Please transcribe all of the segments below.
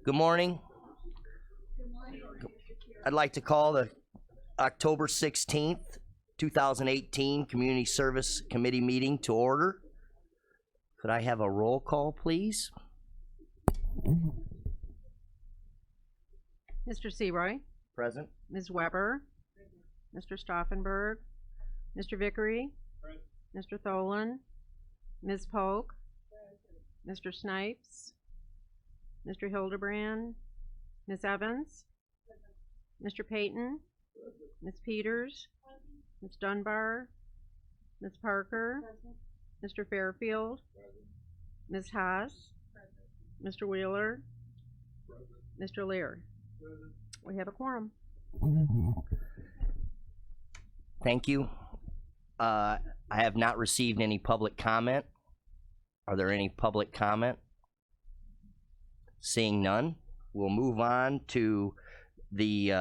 Good morning. I'd like to call the October 16th, 2018 Community Service Committee meeting to order. Could I have a roll call, please? Mr. Searoy, Present. Ms. Weber, Mr. Stauffenberg, Mr. Vickery, Mr. Tholen, Ms. Polk, Mr. Snipes, Mr. Hildebrand, Ms. Evans, Mr. Payton, Ms. Peters, Ms. Dunbar, Ms. Parker, Mr. Fairfield, Ms. Haas, Mr. Wheeler, Mr. Lear. We have a quorum. Thank you. I have not received any public comment. Are there any public comment? Seeing none, we'll move on to the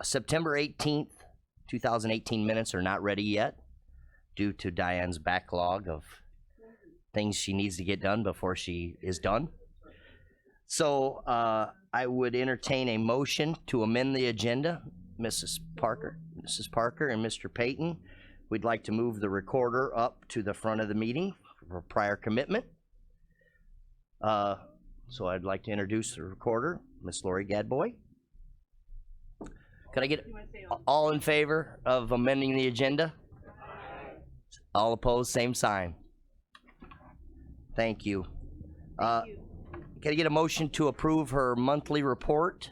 September 18th, 2018 minutes are not ready yet due to Diane's backlog of things she needs to get done before she is done. So I would entertain a motion to amend the agenda. Mrs. Parker and Mr. Payton, we'd like to move the recorder up to the front of the meeting for prior commitment. So I'd like to introduce the recorder, Miss Lori Gadboy. Could I get all in favor of amending the agenda? All opposed, same sign. Thank you. Can I get a motion to approve her monthly report?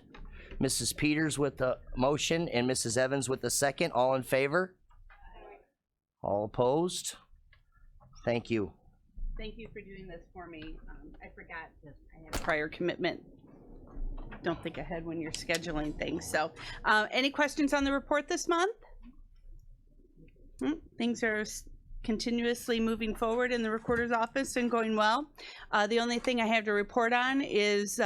Mrs. Peters with the motion and Mrs. Evans with the second. All in favor? All opposed? Thank you. Thank you for doing this for me. I forgot that I had a prior commitment. Don't think ahead when you're scheduling things. So, any questions on the report this month? Things are continuously moving forward in the recorder's office and going well. The only thing I have to report on is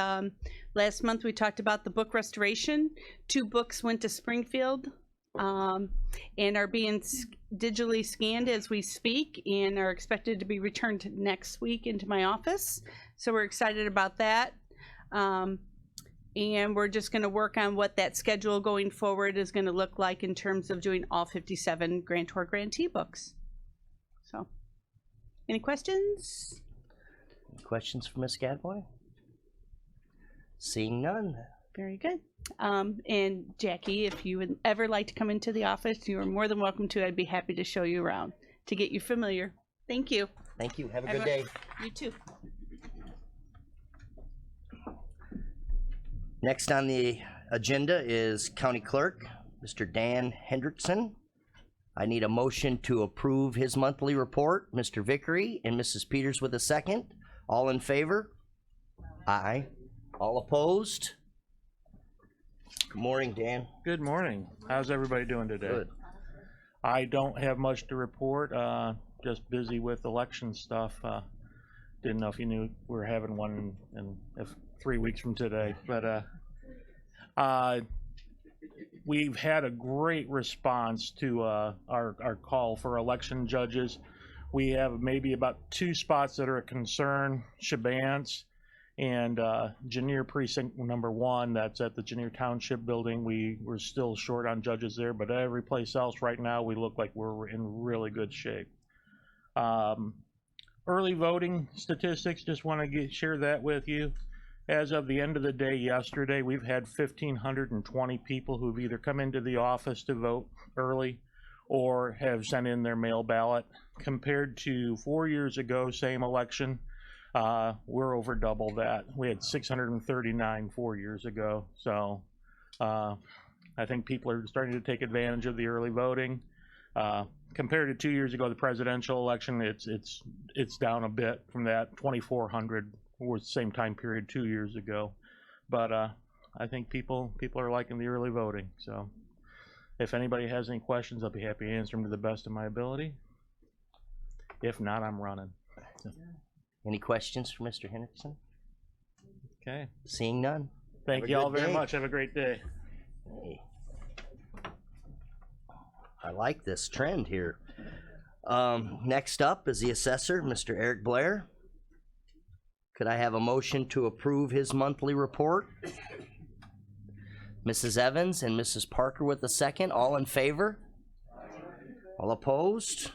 last month we talked about the book restoration. 2 books went to Springfield and are being digitally scanned as we speak and are expected to be returned next week into my office. So we're excited about that. And we're just going to work on what that schedule going forward is going to look like in terms of doing all 57 grantor grantee books. So, any questions? Any questions for Ms. Gadboy? Seeing none. Very good. And Jackie, if you would ever like to come into the office, you are more than welcome to. I'd be happy to show you around to get you familiar. Thank you. Thank you. Have a good day. You too. Next on the agenda is County Clerk, Mr. Dan Hendrickson. I need a motion to approve his monthly report. Mr. Vickery and Mrs. Peters with a second. All in favor? Aye. All opposed? Good morning, Dan. Good morning. How's everybody doing today? Good. I don't have much to report. Just busy with election stuff. Didn't know if you knew we're having one in 3 weeks from today, but we've had a great response to our call for election judges. We have maybe about 2 spots that are a concern: Shabance and Janier Precinct number 1. That's at the Janier Township building. We're still short on judges there, but every place else right now we look like we're in really good shape. Early voting statistics, just want to share that with you. As of the end of the day yesterday, we've had 1,520 people who've either come into the office to vote early or have sent in their mail ballot. Compared to 4 years ago, same election, we're over double that. We had 639 4 years ago. So I think people are starting to take advantage of the early voting. Compared to 2 years ago, the presidential election, it's down a bit from that. 2,400 was the same time period 2 years ago. But I think people are liking the early voting. So if anybody has any questions, I'll be happy to answer them to the best of my ability. If not, I'm running. Any questions for Mr. Hendrickson? Okay. Seeing none. Thank you all very much. Have a great day. Hey. I like this trend here. Next up is the assessor, Mr. Eric Blair. Could I have a motion to approve his monthly report? Mrs. Evans and Mrs. Parker with a second. All in favor? All opposed?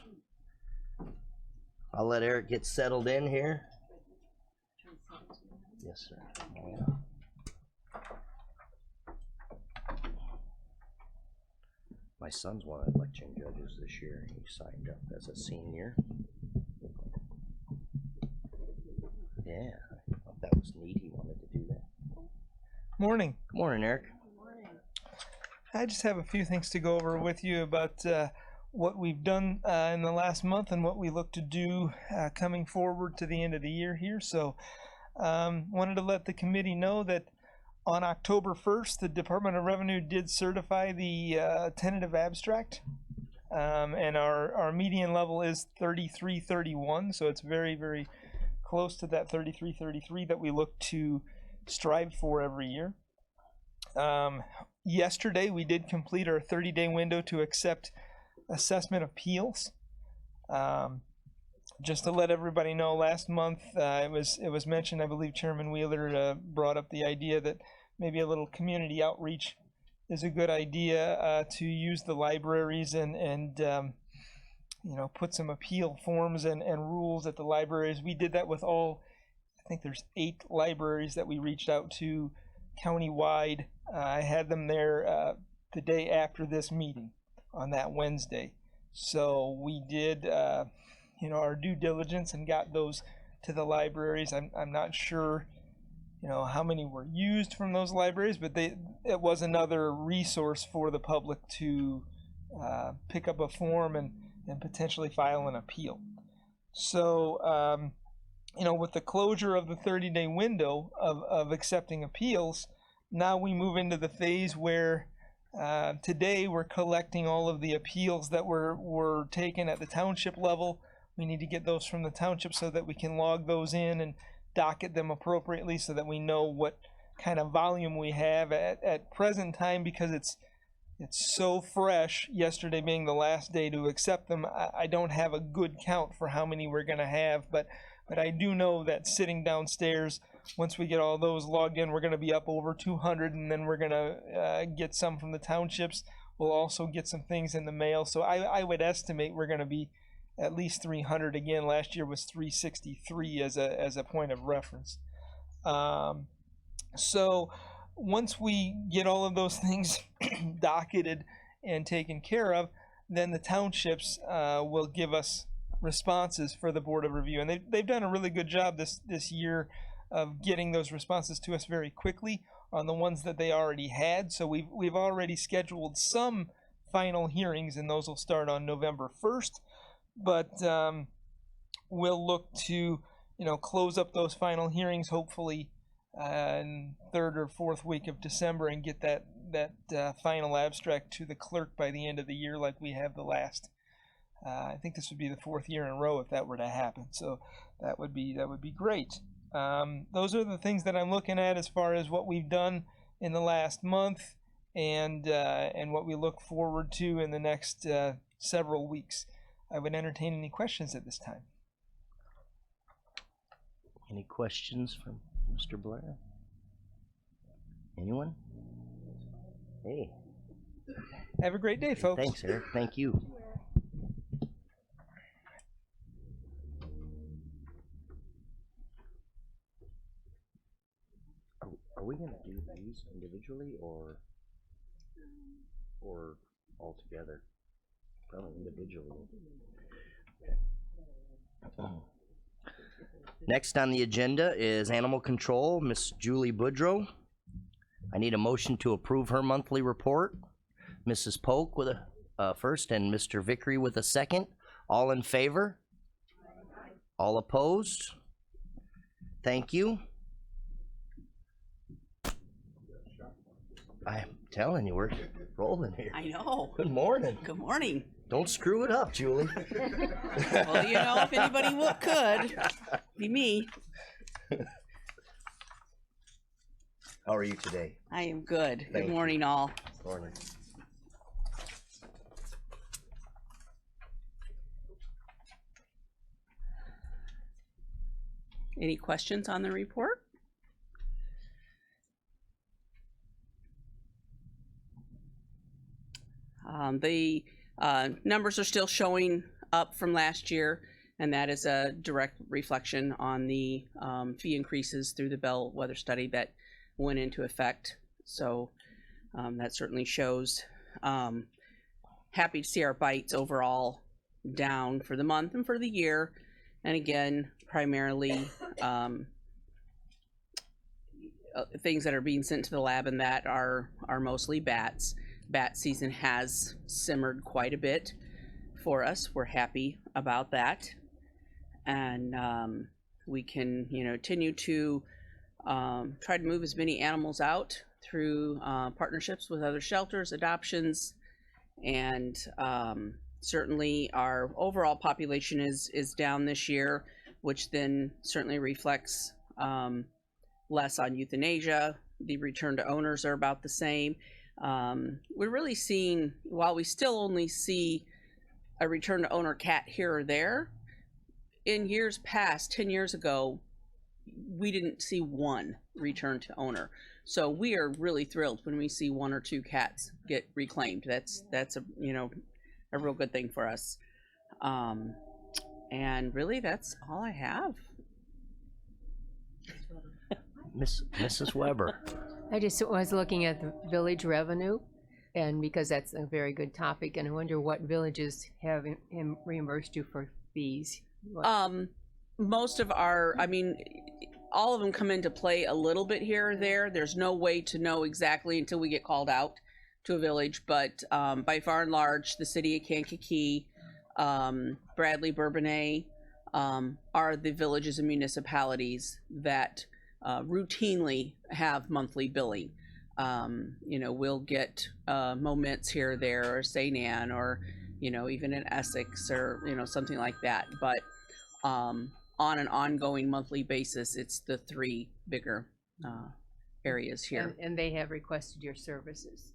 I'll let Eric get settled in here. Yes, sir. My son's one of the election judges this year. He signed up as a senior. Yeah, I thought that was neat. He wanted to do that. Morning. Good morning, Eric. I just have a few things to go over with you about what we've done in the last month and what we look to do coming forward to the end of the year here. So wanted to let the committee know that on October 1st, the Department of Revenue did certify the tentative abstract. And our median level is 3331, so it's very, very close to that 3333 that we look to strive for every year. Yesterday, we did complete our 30-day window to accept assessment appeals. Just to let everybody know, last month it was mentioned, I believe Chairman Wheeler brought up the idea that maybe a little community outreach is a good idea to use the libraries and put some appeal forms and rules at the libraries. We did that with all, I think there's 8 libraries that we reached out to countywide. I had them there the day after this meeting on that Wednesday. So we did our due diligence and got those to the libraries. I'm not sure how many were used from those libraries, but it was another resource for the public to pick up a form and potentially file an appeal. So with the closure of the 30-day window of accepting appeals, now we move into the phase where today we're collecting all of the appeals that were taken at the township level. We need to get those from the township so that we can log those in and docket them appropriately so that we know what kind of volume we have at present time, because it's so fresh, yesterday being the last day to accept them. I don't have a good count for how many we're going to have, but I do know that sitting downstairs, once we get all those logged in, we're going to be up over 200, and then we're going to get some from the townships. We'll also get some things in the mail. So I would estimate we're going to be at least 300 again. Last year was 363 as a point of reference. So once we get all of those things docketed and taken care of, then the townships will give us responses for the Board of Review. And they've done a really good job this year of getting those responses to us very quickly on the ones that they already had. So we've already scheduled some final hearings, and those will start on November 1st. But we'll look to close up those final hearings hopefully in 3rd or 4th week of December and get that final abstract to the clerk by the end of the year, like we have the last. I think this would be the 4th year in a row if that were to happen. So that would be great. Those are the things that I'm looking at as far as what we've done in the last month and what we look forward to in the next several weeks. I would entertain any questions at this time. Any questions from Mr. Blair? Anyone? Hey. Have a great day, folks. Thanks, Eric. Thank you. Are we going to do these individually or all together? Probably individually. Okay. Next on the agenda is Animal Control, Miss Julie Boudreau. I need a motion to approve her monthly report. Mrs. Polk with a first and Mr. Vickery with a second. All in favor? All opposed? Thank you. I'm telling you, we're rolling here. I know. Good morning. Good morning. Don't screw it up, Julie. Well, if anybody could, be me. How are you today? I am good. Thank Good you. morning, all. Morning. Any questions on the report? The numbers are still showing up from last year, and that is a direct reflection on the fee increases through the bellwether study that went into effect. So that certainly shows. Happy to see our bites overall down for the month and for the year. And again, primarily things that are being sent to the lab and that are mostly bats. Bat season has simmered quite a bit for us. We're happy about that. And we can, continue to try to move as many animals out through partnerships with other shelters, adoptions, and certainly our overall population is down this year, which then certainly reflects less on euthanasia. The return to owners are about the same. We're really seeing, while we still only see a return to owner cat here or there, in years past, 10 years ago, we didn't see one return to owner. So we are really thrilled when we see 1 or 2 cats get reclaimed. That's a a real good thing for us. And really, that's all I have. Mrs. Weber. I just was looking at the village revenue, and because that's a very good topic, and I wonder what villages have reimbursed you for fees. Most of our, all of them come into play a little bit here or there. There's no way to know exactly until we get called out to a village, but by far and large, the city of Kankakee, Bradley, Bourbonnais, are the villages and municipalities that routinely have monthly billing. We'll get moments here or there, or St. Anne, or even in Essex, or something like that. But on an ongoing monthly basis, it's the 3 bigger areas here. And they have requested your services.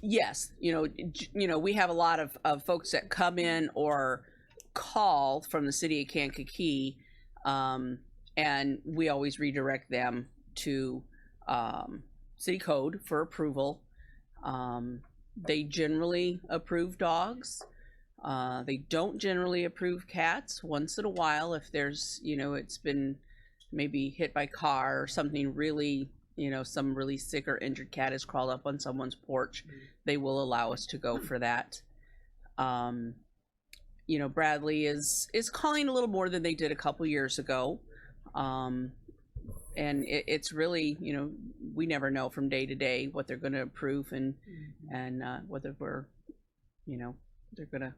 Yes, we have a lot of folks that come in or call from the city of Kankakee, and we always redirect them to city code for approval. They generally approve dogs. They don't generally approve cats. Once in a while, if there's, it's been maybe hit by car or something really, some really sick or injured cat has crawled up on someone's porch, they will allow us to go for that. Bradley is calling a little more than they did a couple years ago. And it's really, we never know from day to day what they're going to approve and whether we're, they're going to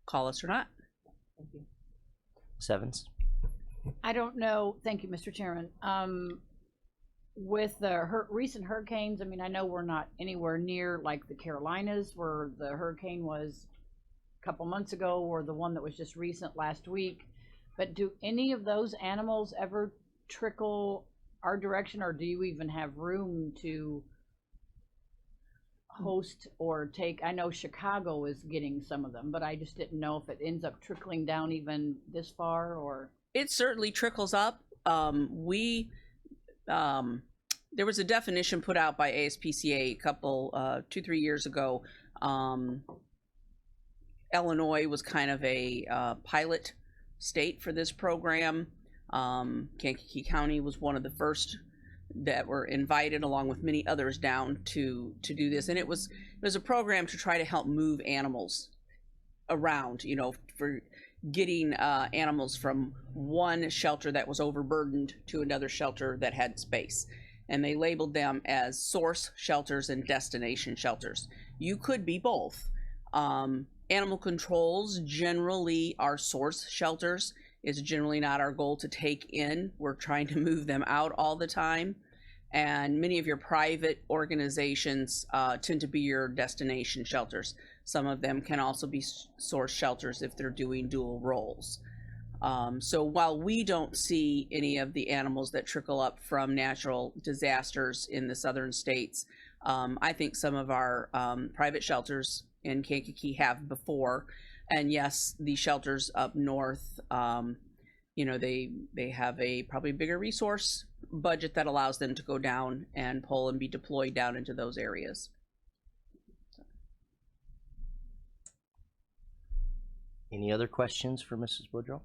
call us or not. Thank you. Sevens. I don't know. Thank you, Mr. Chairman. With the recent hurricanes, I know we're not anywhere near like the Carolinas, where the hurricane was a couple months ago, or the one that was just recent last week. But do any of those animals ever trickle our direction, or do you even have room to host or take? I know Chicago is getting some of them, but I just didn't know if it ends up trickling down even this far, or it certainly trickles up. There was a definition put out by ASPCA a couple 2-3 years ago. Illinois was kind of a pilot state for this program. Kankakee County was one of the first that were invited, along with many others, down to do this. And it was a program to try to help move animals around, for getting animals from one shelter that was overburdened to another shelter that had space. And they labeled them as source shelters and destination shelters. You could be both. Animal controls generally are source shelters. It's generally not our goal to take in. We're trying to move them out all the time. And many of your private organizations tend to be your destination shelters. Some of them can also be source shelters if they're doing dual roles. So while we don't see any of the animals that trickle up from natural disasters in the southern states, I think some of our private shelters in Kankakee have before. And yes, the shelters up north you know, they have a probably bigger resource budget that allows them to go down and pull and be deployed down into those areas. Any other questions for Mrs. Woodrow?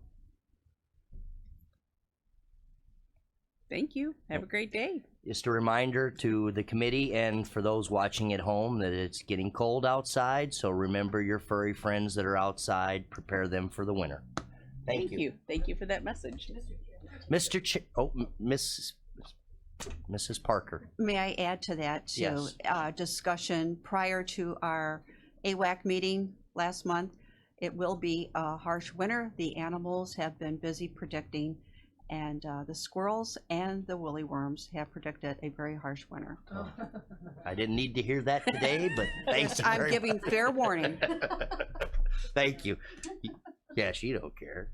Thank you. Have a great day. Just a reminder to the committee and for those watching at home that it's getting cold outside, so remember your furry friends that are outside, prepare them for the winter. Thank you. Thank you for that message. Mr. Mrs. Parker. May I add to that too? Yes. Discussion prior to our AWAC meeting last month. It will be a harsh winter. The animals have been busy predicting, and the squirrels and the woolly worms have predicted a very harsh winter. I didn't need to hear that today, but thanks. I'm giving fair warning. Thank you. Yeah, she don't care.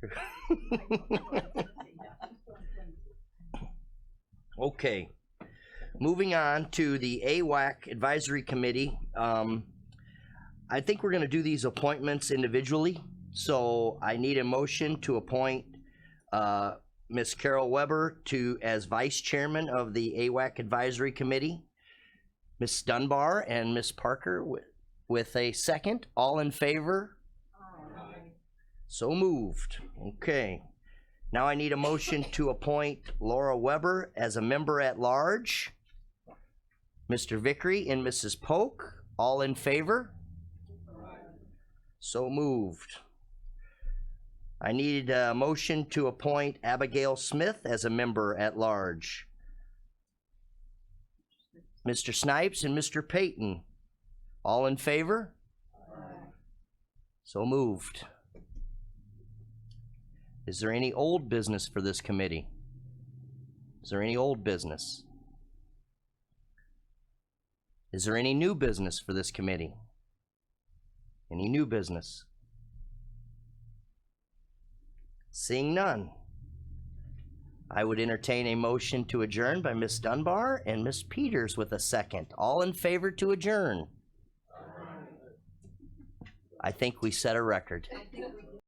Okay, moving on to the AWAC Advisory Committee. I think we're gonna do these appointments individually, so I need a motion to appoint Ms. Carol Weber as Vice Chairman of the AWAC Advisory Committee, Ms. Dunbar and Ms. Parker with a second. All in favor? So moved. Okay. Now I need a motion to appoint Laura Weber as a member at large. Mr. Vickery and Mrs. Polk, all in favor? So moved. I need a motion to appoint Abigail Smith as a member at large. Mr. Snipes and Mr. Payton, all in favor? So moved. Is there any old business for this committee? Is there any old business? Is there any new business for this committee? Any new business? Seeing none, I would entertain a motion to adjourn by Ms. Dunbar and Ms. Peters with a second. All in favor to adjourn? I think we set a record.